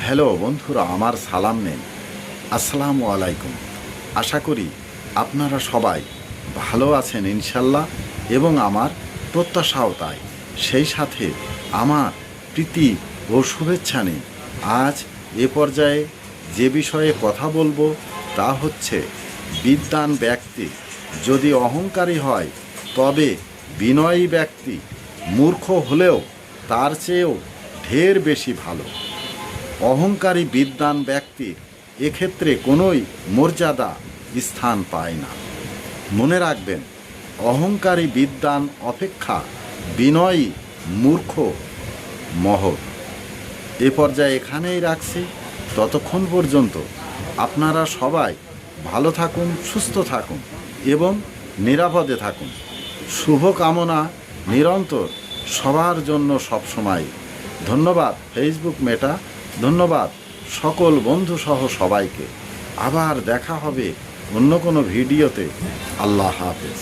Hello বন্ধুরা, আমার সালাম নেন। আসসালামু আলাইকুম। আশা করি আপনারা সবাই ভালো আছেন ইনশাল্লাহ, এবং আমার প্রত্যাশাও তাই। সেই সাথে আমার প্রীতি ও শুভেচ্ছা নিন। আজ এ পর্যায়ে যে বিষয়ে কথা বলবো তা হচ্ছে, বিদ্বান ব্যক্তি যদি অহংকারী হয় তবে বিনয়ী ব্যক্তি মূর্খ হলেও তার চেয়েও ঢের বেশি ভালো। অহংকারী বিদ্বান ব্যক্তির এক্ষেত্রে কোনোই মর্যাদা স্থান পায় না। মনে রাখবেন, অহংকারী বিদ্বান অপেক্ষা বিনয়ী মূর্খ মহৎ। এ পর্যায়ে এখানেই রাখছি। ততক্ষণ পর্যন্ত আপনারা সবাই ভালো থাকুন, সুস্থ থাকুন এবং নিরাপদে থাকুন। শুভকামনা নিরন্তর সবার জন্য সবসময়। ধন্যবাদ ফেসবুক মেটা, ধন্যবাদ সকল বন্ধুসহ সবাইকে। আবার দেখা হবে অন্য কোনো ভিডিওতে। আল্লাহ হাফেজ।